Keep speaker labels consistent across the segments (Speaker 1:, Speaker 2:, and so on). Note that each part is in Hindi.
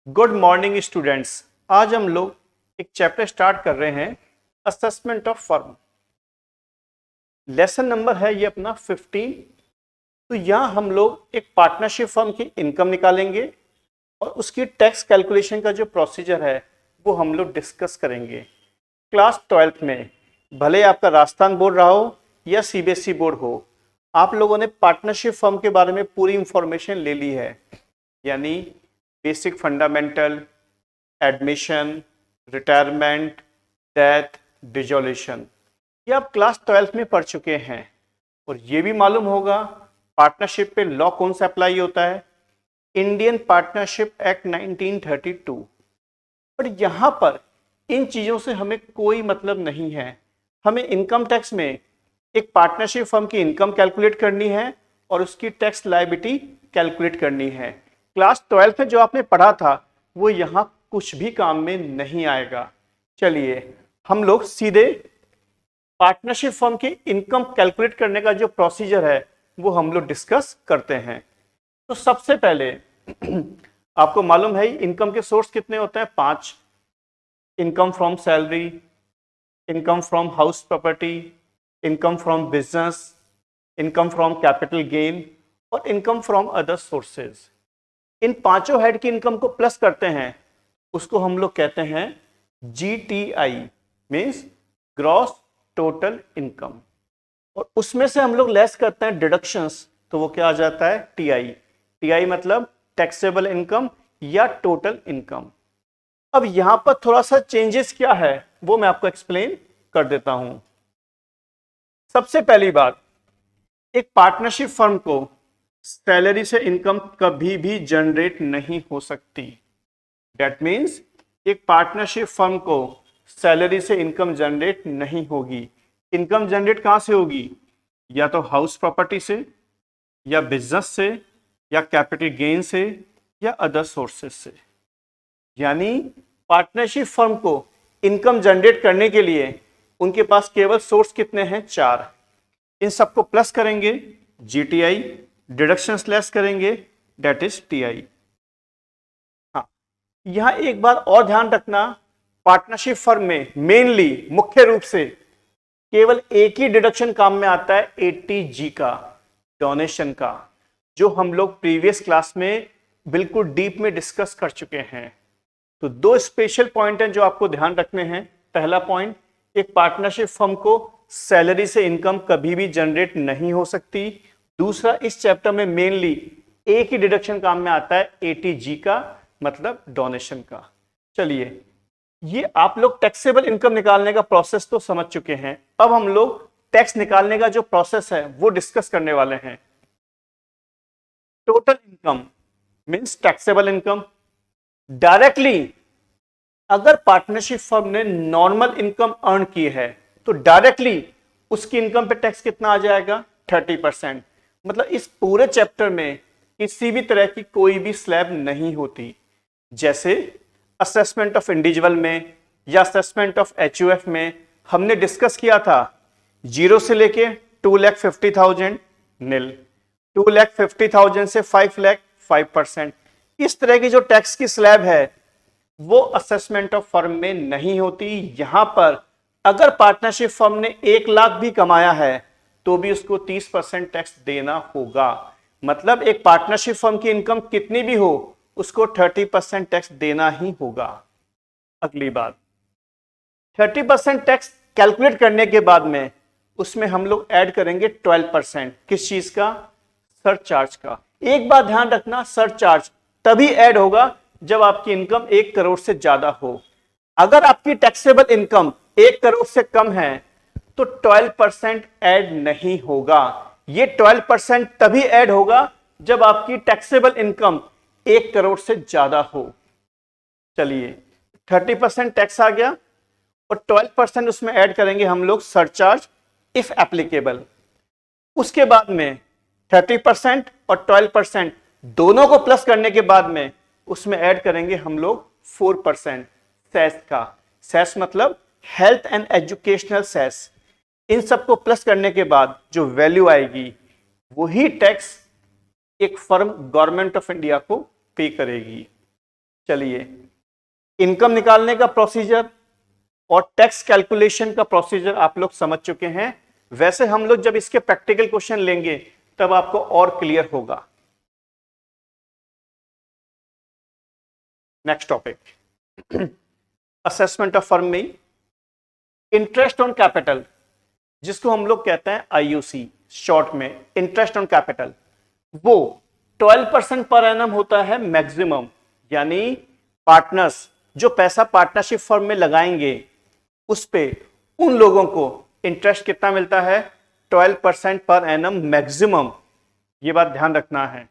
Speaker 1: Good morning students. आज हम लोग एक चैप्टर स्टार्ट कर रहे हैं, assessment of firm. Lesson number है ये अपना 15। तो यहाँ हम लोग एक पार्टनरशिप फर्म की इनकम निकालेंगे और उसकी टैक्स कैलकुलेशन का जो प्रोसीजर है वो हम लोग डिस्कस करेंगे। क्लास 12th में भले आपका राजस्थान बोर्ड रहा हो या सीबीएसई बोर्ड हो, आप लोगों ने पार्टनरशिप फर्म के बारे में पूरी इंफॉर्मेशन ले ली है, यानी basic fundamental, admission, retirement, death, dissolution, ये आप क्लास 12th में पढ़ चुके हैं। और ये भी मालूम होगा पार्टनरशिप पे लॉ कौन सा अप्लाई होता है, इंडियन पार्टनरशिप एक्ट 1932। पर यहाँ पर इन चीज़ों से हमें कोई मतलब नहीं है। हमें इनकम टैक्स में एक पार्टनरशिप फर्म की इनकम कैलकुलेट करनी है और उसकी टैक्स लायबिलिटी कैलकुलेट करनी है। क्लास 12th में जो आपने पढ़ा था वो यहाँ कुछ भी काम में नहीं आएगा। चलिए हम लोग सीधे पार्टनरशिप फर्म की इनकम कैलकुलेट करने का जो प्रोसीजर है वो हम लोग डिस्कस करते हैं। तो सबसे पहले आपको मालूम है इनकम के सोर्स कितने होते हैं, 5। Income from salary, income from house property, income from business, income from capital gain और इनकम फ्रॉम अदर सोर्सेज। इन पांचों हेड की इनकम को प्लस करते हैं, उसको हम लोग कहते हैं GTI, means gross total income. और उसमें से हम लोग लेस करते हैं डिडक्शंस, तो वो क्या आ जाता है, TI मतलब टैक्सेबल इनकम या टोटल इनकम। अब यहां पर थोड़ा सा चेंजेस क्या है वो मैं आपको एक्सप्लेन कर देता हूं। सबसे पहली बात, एक पार्टनरशिप फर्म को सैलरी से इनकम कभी भी जनरेट नहीं हो सकती। दैट मीन्स एक पार्टनरशिप फर्म को सैलरी से इनकम जनरेट नहीं होगी। इनकम जनरेट कहां से होगी, या तो हाउस प्रॉपर्टी से, या बिजनेस से, या कैपिटल गेन से, या अदर सोर्सेस से। यानी पार्टनरशिप फर्म को इनकम जनरेट करने के लिए उनके पास केवल सोर्स कितने हैं, 4। इन सबको प्लस करेंगे GTI, डिडक्शंस लेस करेंगे दैट इज TI। हाँ, यहां एक बात और ध्यान रखना, पार्टनरशिप फर्म में मेनली मुख्य रूप से केवल एक ही डिडक्शन काम में आता है, 80G का, डोनेशन का, जो हम लोग प्रीवियस क्लास में बिल्कुल डीप में डिस्कस कर चुके हैं। तो 2 स्पेशल पॉइंट हैं जो आपको ध्यान रखने हैं। पहला पॉइंट, एक पार्टनरशिप फर्म को सैलरी से इनकम कभी भी जनरेट नहीं हो सकती। दूसरा, इस चैप्टर में मेनली एक ही डिडक्शन काम में आता है, 80G का, मतलब डोनेशन का। चलिए, ये आप लोग टैक्सेबल इनकम निकालने का प्रोसेस तो समझ चुके हैं। अब हम लोग टैक्स निकालने का जो प्रोसेस है वो डिस्कस करने वाले हैं। Total income means taxable income. Directly अगर पार्टनरशिप फर्म ने नॉर्मल इनकम अर्न की है तो डायरेक्टली उसकी इनकम पे टैक्स कितना आ जाएगा, 30%। मतलब इस पूरे चैप्टर में किसी भी तरह की कोई भी स्लैब नहीं होती। जैसे असेसमेंट ऑफ इंडिविजुअल में या असेसमेंट ऑफ HUF में हमने डिस्कस किया था, 0 से लेके 2,50,000 नील, 2,50,000 से 5 लाख 5%। इस तरह की जो टैक्स की स्लैब है वो असेसमेंट ऑफ फर्म में नहीं होती। यहां पर अगर पार्टनरशिप फर्म ने 1 लाख भी कमाया है तो भी उसको 30% टैक्स देना होगा। मतलब एक पार्टनरशिप फर्म की इनकम कितनी भी हो उसको 30% टैक्स देना ही होगा। अगली बात, 30% टैक्स कैलकुलेट करने के बाद में उसमें हम लोग ऐड करेंगे 12%। किस चीज का, सरचार्ज का। एक बात ध्यान रखना, सरचार्ज तभी ऐड होगा जब आपकी इनकम 1 करोड़ से ज्यादा हो। अगर आपकी टैक्सेबल इनकम 1 करोड़ से कम है तो 12% ऐड नहीं होगा। ये 12% तभी ऐड होगा जब आपकी टैक्सेबल इनकम 1 करोड़ से ज्यादा हो। चलिए, 30% टैक्स आ गया और 12% उसमें ऐड करेंगे हम लोग सरचार्ज इफ एप्लीकेबल। उसके बाद में 30% और 12% दोनों को प्लस करने के बाद में उसमें ऐड करेंगे हम लोग 4% सेस का। सेस मतलब हेल्थ एंड एजुकेशनल सेस। इन सबको प्लस करने के बाद जो वैल्यू आएगी वही टैक्स एक फर्म गवर्नमेंट ऑफ इंडिया को पे करेगी। चलिए, इनकम निकालने का प्रोसीजर और टैक्स कैलकुलेशन का प्रोसीजर आप लोग समझ चुके हैं। वैसे हम लोग जब इसके प्रैक्टिकल क्वेश्चन लेंगे तब आपको और क्लियर होगा। Next topic, assessment of firm में इंटरेस्ट ऑन कैपिटल, जिसको हम लोग कहते हैं आईयूसी शॉर्ट में, इंटरेस्ट ऑन कैपिटल, वो 12% पर एनम होता है मैक्सिमम। यानी पार्टनर्स जो पैसा पार्टनरशिप फर्म में लगाएंगे उस पे उन लोगों को इंटरेस्ट कितना मिलता है, 12% पर एनम मैक्सिमम। ये बात ध्यान रखना है।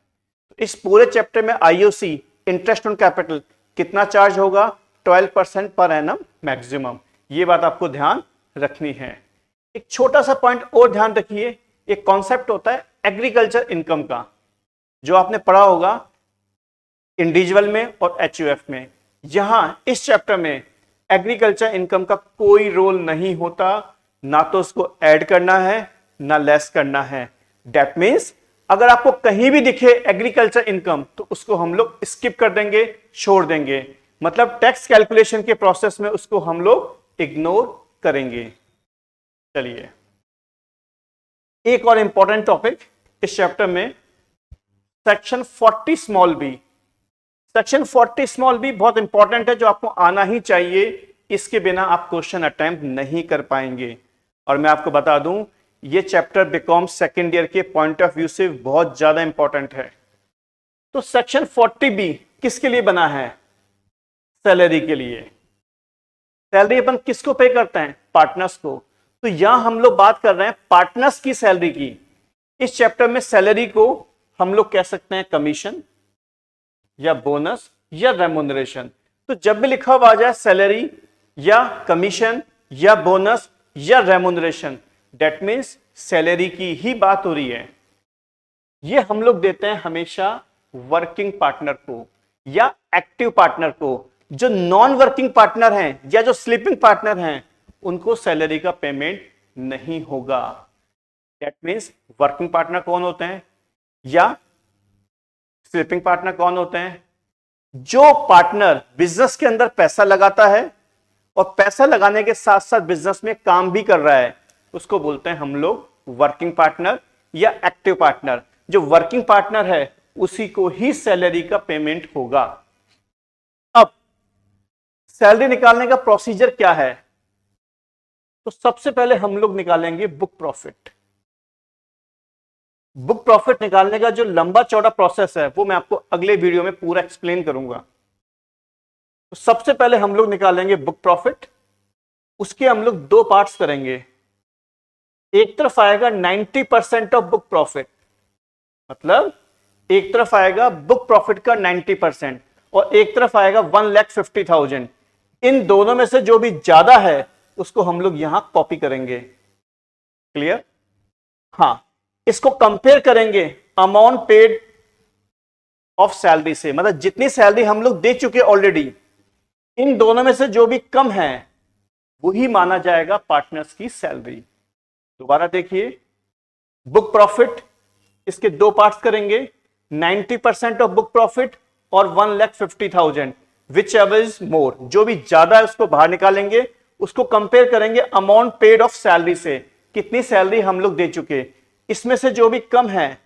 Speaker 1: इस पूरे चैप्टर में आईयूसी इंटरेस्ट ऑन कैपिटल कितना चार्ज होगा, 12% पर एनम मैक्सिमम। ये बात आपको ध्यान रखनी है। एक छोटा सा पॉइंट और ध्यान रखिए, एक कॉन्सेप्ट होता है एग्रीकल्चर इनकम का, जो आपने पढ़ा होगा इंडिविजुअल में और एचयूएफ में। यहां इस चैप्टर में एग्रीकल्चर इनकम का कोई रोल नहीं होता, ना तो उसको ऐड करना है ना लेस करना है। दैट मीन्स अगर आपको कहीं भी दिखे एग्रीकल्चर इनकम तो उसको हम लोग स्किप कर देंगे, छोड़ देंगे। मतलब टैक्स कैलकुलेशन के प्रोसेस में उसको हम लोग इग्नोर करेंगे। चलिए, एक और इंपॉर्टेंट टॉपिक इस चैप्टर में, section 40 small B. Section 40 small B बहुत इंपॉर्टेंट है, जो आपको आना ही चाहिए। इसके बिना आप क्वेश्चन अटेम्प्ट नहीं कर पाएंगे। और मैं आपको बता दूं, ये चैप्टर बीकॉम सेकेंड ईयर के पॉइंट ऑफ व्यू से बहुत ज्यादा इंपॉर्टेंट है। तो सेक्शन 40 बी किसके लिए बना है, सैलरी के लिए। सैलरी अपन किसको पे करते हैं, पार्टनर्स को। तो यहां हम लोग बात कर रहे हैं पार्टनर्स की सैलरी की। इस चैप्टर में सैलरी को हम लोग कह सकते हैं कमीशन या बोनस या रेम्युनरेशन। तो जब भी लिखा हुआ आ जाए सैलरी या कमीशन या बोनस या रेम्युनरेशन, दैट मीन्स सैलरी की ही बात हो रही है। ये हम लोग देते हैं हमेशा वर्किंग पार्टनर को या एक्टिव पार्टनर को। जो नॉन वर्किंग पार्टनर हैं या जो स्लीपिंग पार्टनर हैं उनको सैलरी का पेमेंट नहीं होगा। दैट मीन्स वर्किंग पार्टनर कौन होते हैं या स्लीपिंग पार्टनर कौन होते हैं, जो पार्टनर बिजनेस के अंदर पैसा लगाता है और पैसा लगाने के साथ साथ बिजनेस में काम भी कर रहा है, उसको बोलते हैं हम लोग वर्किंग पार्टनर या एक्टिव पार्टनर। जो वर्किंग पार्टनर है उसी को ही सैलरी का पेमेंट होगा। अब सैलरी निकालने का प्रोसीजर क्या है, तो सबसे पहले हम लोग निकालेंगे बुक प्रॉफिट। बुक प्रॉफिट निकालने का जो लंबा चौड़ा प्रोसेस है वो मैं आपको अगले वीडियो में पूरा एक्सप्लेन करूंगा। तो सबसे पहले हम लोग निकालेंगे बुक प्रॉफिट। उसके हम लोग दो पार्ट्स करेंगे। एक तरफ आएगा 90% ऑफ बुक प्रॉफिट, मतलब एक तरफ आएगा बुक प्रॉफिट का 90% और एक तरफ आएगा 1,50,000। इन दोनों में से जो भी ज्यादा है उसको हम लोग यहां कॉपी करेंगे। क्लियर? हाँ, इसको कंपेयर करेंगे अमाउंट पेड ऑफ सैलरी से, मतलब जितनी सैलरी हम लोग दे चुके ऑलरेडी, इन दोनों में से जो भी कम है वही माना जाएगा पार्टनर्स की सैलरी। दोबारा देखिए, बुक प्रॉफिट इसके दो पार्ट्स करेंगे, 90% ऑफ बुक प्रॉफिट और 1,50,000, विच एवर इज मोर। जो भी ज्यादा है उसको बाहर निकालेंगे, उसको कंपेयर करेंगे अमाउंट पेड ऑफ सैलरी से, कितनी सैलरी हम लोग दे चुके। इसमें से जो भी कम है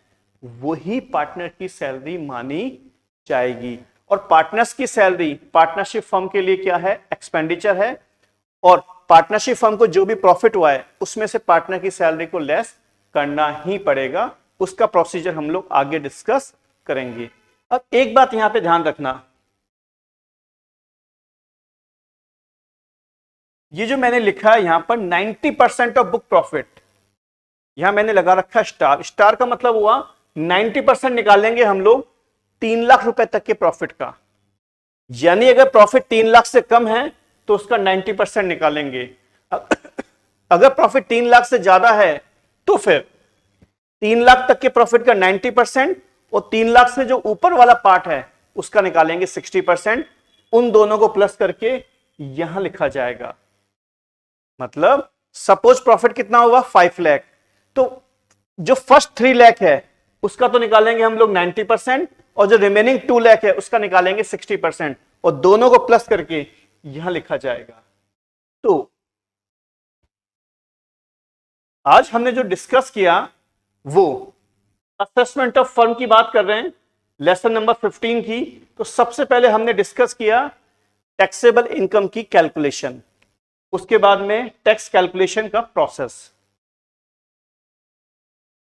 Speaker 1: वही पार्टनर की सैलरी मानी जाएगी। और पार्टनर्स की सैलरी पार्टनरशिप फर्म के लिए क्या है, एक्सपेंडिचर है। और पार्टनरशिप फर्म को जो भी प्रॉफिट हुआ है उसमें से पार्टनर की सैलरी को लेस करना ही पड़ेगा। उसका प्रोसीजर हम लोग आगे डिस्कस करेंगे। अब एक बात यहां पे ध्यान रखना, ये जो मैंने लिखा है यहां पर 90% ऑफ बुक प्रॉफिट, यहां मैंने लगा रखा स्टार। स्टार का मतलब हुआ 90% निकालेंगे हम लोग 3 लाख रुपए तक के प्रॉफिट का। यानी अगर प्रॉफिट 3 लाख से कम है तो उसका 90% निकालेंगे। अगर प्रॉफिट 3 लाख से ज्यादा है तो फिर 3 लाख तक के प्रॉफिट का 90% और 3 लाख से जो ऊपर वाला पार्ट है उसका निकालेंगे 60%। उन दोनों को प्लस करके यहां लिखा जाएगा। मतलब सपोज प्रॉफिट कितना हुआ 5 लाख, तो जो फर्स्ट 3 लाख है उसका तो निकालेंगे हम लोग 90% और जो रिमेनिंग 2 लाख है उसका निकालेंगे 60%। और दोनों को प्लस करके यहां लिखा जाएगा। तो आज हमने जो डिस्कस किया वो असेसमेंट ऑफ फर्म की बात कर रहे हैं, लेसन नंबर 15 की। तो सबसे पहले हमने डिस्कस किया टैक्सेबल इनकम की कैलकुलेशन, उसके बाद में टैक्स कैलकुलेशन का प्रोसेस,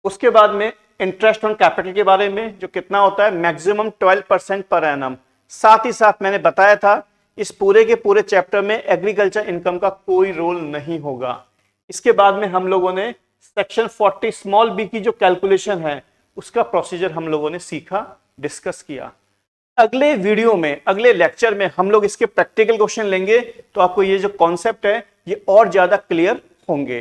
Speaker 1: उसके बाद में इंटरेस्ट ऑन कैपिटल के बारे में जो कितना होता है मैक्सिमम 12% पर एनम। साथ ही साथ मैंने बताया था इस पूरे के पूरे चैप्टर में एग्रीकल्चर इनकम का कोई रोल नहीं होगा। इसके बाद में हम लोगों ने सेक्शन 40 स्मॉल बी की जो कैलकुलेशन है उसका प्रोसीजर हम लोगों ने सीखा, डिस्कस किया। अगले वीडियो में, अगले लेक्चर में हम लोग इसके प्रैक्टिकल क्वेश्चन लेंगे, तो आपको ये जो कॉन्सेप्ट है ये और ज्यादा क्लियर होंगे।